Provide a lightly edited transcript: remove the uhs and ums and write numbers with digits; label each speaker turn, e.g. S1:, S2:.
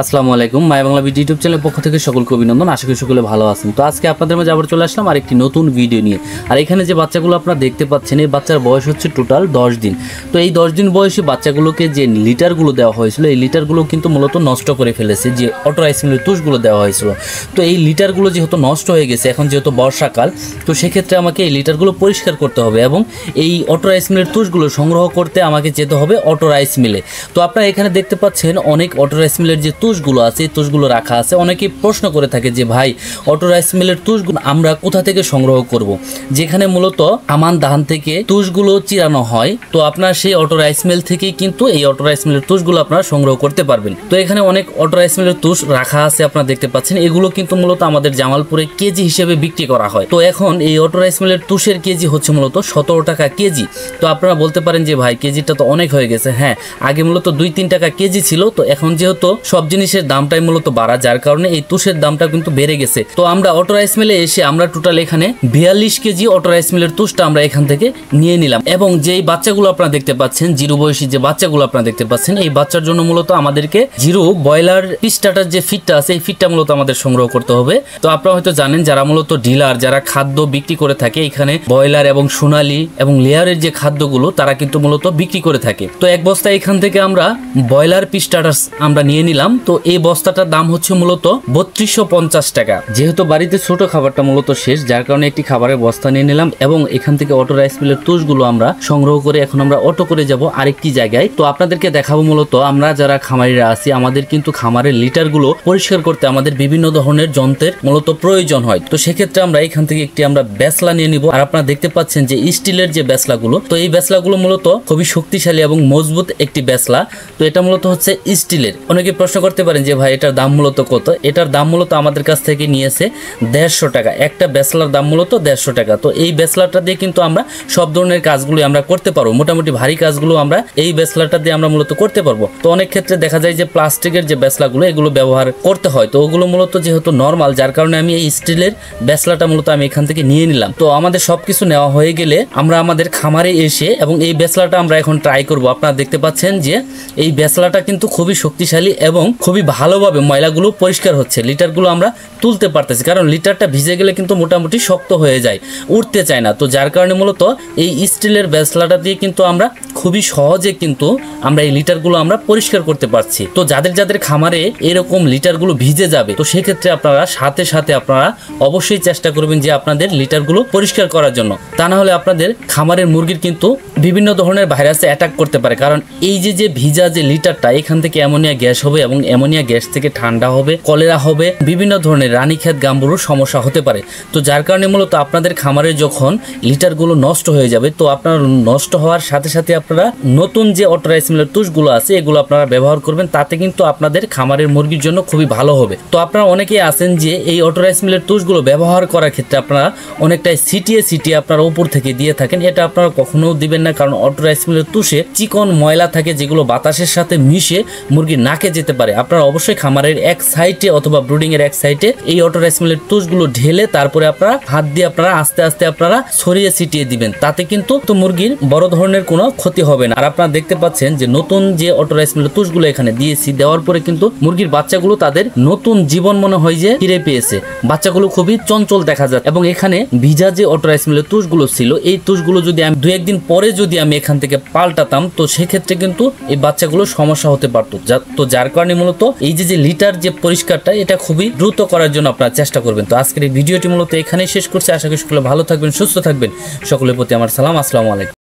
S1: আসসালামু আলাইকুম মাই Bangla video YouTube চ্যানেলের পক্ষ থেকে সকলকে অভিনন্দন। আশা করি সকলে ভালো আছেন। তো আজকে আপনাদের মাঝে আবার চলে আসলাম আরেকটি নতুন ভিডিও নিয়ে। আর এখানে যে বাচ্চাগুলো আপনারা দেখতে পাচ্ছেন, এই বাচ্চার বয়স হচ্ছে টোটাল 10 দিন। তো এই 10 দিন বয়সী বাচ্চাগুলোকে যে লিটারগুলো দেওয়া হয়েছিল, এই লিটারগুলো কিন্তু মূলত নষ্ট করে ফেলেছে, যে অটো রাইস মিলের তুষগুলো দেওয়া হয়েছিল। তো এই লিটারগুলো যেহেতু নষ্ট হয়ে গেছে, এখন যেহেতু বর্ষাকাল, তো সেক্ষেত্রে আমাকে এই লিটারগুলো পরিষ্কার করতে হবে এবং এই অটো রাইস মিলের তুষগুলো সংগ্রহ করতে আমাকে যেতে হবে অটো রাইস মিলে। তো আপনারা এখানে দেখতে পাচ্ছেন অনেক অটো রাইস মিলের যে তুষগুলো আছে, এই তুষগুলো রাখা আছে। অনেকেই প্রশ্ন করে থাকে যে ভাই, অটো রাইস মিলের তুষগুলো আমরা কোথা থেকে সংগ্রহ করব, যেখানে মূলত আমান ধান থেকে তুষগুলো চিরানো হয়। তো আপনার সেই অটো রাইস মিল থেকেই কিন্তু এই অটো রাইস মিলের তুষগুলো আপনারা সংগ্রহ করতে পারবেন। তো এখানে অনেক অটো রাইস মিলের তুষ রাখা আছে, আপনারা দেখতে পাচ্ছেন। এগুলো কিন্তু মূলত আমাদের জামালপুরে কেজি হিসেবে বিক্রি করা হয়। তো এখন এই অটো রাইস মিলের তুষের কেজি হচ্ছে মূলত 17 টাকা কেজি। তো আপনারা বলতে পারেন যে ভাই, কেজিটা তো অনেক হয়ে গেছে। হ্যাঁ, আগে মূলত 2-3 টাকা কেজি ছিল। তো এখন যেহেতু সব জিনিসের দামটাই মূলত বাড়া, যার কারণে এই তুষের দামটা কিন্তু বেড়ে গেছে। তো আমরা অটো রাইস মিলে এসে আমরা টোটাল এখানে 42 কেজি অটো রাইস মিলের তুষটা আমরা এখান থেকে নিয়ে নিলাম। এবং যেই বাচ্চাগুলো আপনারা দেখতে পাচ্ছেন, জিরো বয়সী যে বাচ্চাগুলো আপনারা দেখতে পাচ্ছেন, এই বাচ্চার জন্য মূলত আমাদেরকে জিরো ব্রয়লার স্টার্টার যে ফিডটা আছে, এই ফিডটা মূলত আমাদের সংগ্রহ করতে হবে। তো আপনারা হয়তো জানেন, যারা মূলত ডিলার, যারা খাদ্য বিক্রি করে থাকে, এখানে ব্রয়লার এবং সোনালী এবং লেয়ারের যে খাদ্যগুলো তারা কিন্তু মূলত বিক্রি করে থাকে। তো এক বস্তা এখান থেকে আমরা ব্রয়লার স্টার্টার আমরা নিয়ে নিলাম। তো এই বস্তাটার দাম হচ্ছে মূলত 3250 টাকা। যেহেতু বাড়িতে ছোট খাবারটা মূলত শেষ, যার কারণে একটি খাবারের বস্তা নিয়ে নিলাম এবং এখান থেকে অটো রাইস মিলের তুষগুলো আমরা সংগ্রহ করে এখন আমরা অটো করে যাব আরেকটি জায়গায়। তো আপনাদেরকে দেখাবো মূলত আমরা যারা খামারিরা আছি, আমাদের কিন্তু খামারের লিটারগুলো পরিষ্কার করতে আমাদের বিভিন্ন ধরনের যন্ত্রের মূলত প্রয়োজন হয়। তো সেক্ষেত্রে আমরা এখান থেকে একটি আমরা ব্যাসলা নিয়ে নিব। আর আপনারা দেখতে পাচ্ছেন যে স্টিলের যে ব্যাসলাগুলো, তো এই ব্যাসলাগুলো মূলত খুবই শক্তিশালী এবং মজবুত একটি ব্যাসলা। তো এটা মূলত হচ্ছে স্টিলের। অনেকে প্রশ্ন করতে পারেন যে ভাই, এটার দাম মূলত কত? এটার দাম মূলত আমাদের কাছ থেকে নিয়েছে 150 টাকা। একটা ব্যাসলার দাম মূলত 150 টাকা। তো এই ব্যাসলাটা দিয়ে কিন্তু আমরা সব ধরনের কাজগুলো আমরা করতে পারবো। মোটামুটি ভারী কাজগুলো আমরা এই ব্যাসলাটা দিয়ে আমরা মূলত করতে পারবো। তো অনেক ক্ষেত্রে দেখা যায় যে প্লাস্টিকের যে ব্যাসলাগুলো, এগুলো ব্যবহার করতে হয়। তো ওগুলো মূলত যেহেতু নর্মাল, যার কারণে আমি এই স্টিলের ব্যাসলাটা মূলত আমি এখান থেকে নিয়ে নিলাম। তো আমাদের সবকিছু নেওয়া হয়ে গেলে আমরা আমাদের খামারে এসে এবং এই ব্যাসলাটা আমরা এখন ট্রাই করব। আপনারা দেখতে পাচ্ছেন যে এই ব্যাসলাটা কিন্তু খুবই শক্তিশালী এবং খুবই ভালোভাবে ময়লাগুলো পরিষ্কার হচ্ছে। লিটারগুলো আমরা তুলতে পারতেছি, কারণ লিটারটা ভিজে গেলে কিন্তু মোটামুটি শক্ত হয়ে যায়, উঠতে চায় না। তো যার কারণে মূলত এই স্টিলের ব্যাসলাটা দিয়ে কিন্তু আমরা খুবই সহজে কিন্তু আমরা এই লিটারগুলো আমরা পরিষ্কার করতে পারছি। তো যাদের যাদের খামারে এরকম লিটারগুলো ভিজে যাবে, তো সেক্ষেত্রে আপনারা সাথে সাথে আপনারা অবশ্যই চেষ্টা করবেন যে আপনাদের লিটারগুলো পরিষ্কার করার জন্য। তা না হলে আপনাদের খামারের মুরগির কিন্তু বিভিন্ন ধরনের ভাইরাসে অ্যাটাক করতে পারে। কারণ এই যে ভিজা যে লিটারটা, এখান থেকে অ্যামোনিয়া গ্যাস হবে এবং অ্যামোনিয়া গ্যাস থেকে ঠান্ডা হবে, কলেরা হবে, বিভিন্ন ধরনের রানীক্ষেত গাম্বুরুর সমস্যা হতে পারে। তো যার কারণে মূলত আপনাদের খামারে যখন লিটারগুলো নষ্ট হয়ে যাবে, তো আপনারা নষ্ট হওয়ার সাথে সাথে আপনারা নতুন যে অটো রাইস মিলের তুষগুলো আছে, এগুলো আপনারা ব্যবহার করবেন। তাতে কিন্তু আপনাদের খামারের মুরগির জন্য খুবই ভালো হবে। তো আপনারা অনেকেই আছেন যে এই অটো রাইস মিলের তুষগুলো ব্যবহার করার ক্ষেত্রে আপনারা অনেকটাই সিটিয়ে আপনারা উপর থেকে দিয়ে থাকেন। এটা আপনারা কখনো দিবেন না, কারণ অটো রাইস মিলের তুষে চিকন ময়লা থাকে, যেগুলো বাতাসের সাথে মিশে মুরগির নাকে যেতে পারে। আপনারা অবশ্যই খামারের এক সাইডে অথবা ব্রুডিং এর এক সাইডে এই অটো রাইস মিলের তুষগুলো ঢেলে তারপরে আপনারা হাত দিয়ে আপনারা আস্তে আস্তে আপনারা ছড়িয়ে ছিটিয়ে দিবেন। তাতে কিন্তু মুরগির বড় ধরনের কোনো ক্ষতি হবে না। আর আপনারা দেখতে পাচ্ছেন যে নতুন যে অটো রাইস মিলের তুষগুলো এখানে দিয়েছি, দেওয়ার পরে কিন্তু মুরগির বাচ্চাগুলো তাদের নতুন জীবন মনে হয় যে ফিরে পেয়েছে। বাচ্চাগুলো খুবই চঞ্চল দেখা যায়। এবং এখানে ভিজা যে অটো রাইস মিলের তুষগুলো ছিল, এই তুষগুলো যদি আমি 2-1 দিন পরে যদি আমি এখান থেকে পাল্টাতাম, তো সেক্ষেত্রে কিন্তু এই বাচ্চাগুলো সমস্যা হতে পারতো। তো যার কারণে মূলত এই যে লিটার যে পরিষ্কারটা, এটা খুবই দ্রুত করার জন্য আপনারা চেষ্টা করবেন। তো আজকের এই ভিডিওটি মূলত এখানেই শেষ করছি। আশা করি সকলে ভালো থাকবেন, সুস্থ থাকবেন। সকলের প্রতি আমার সালাম। আসসালামু আলাইকুম।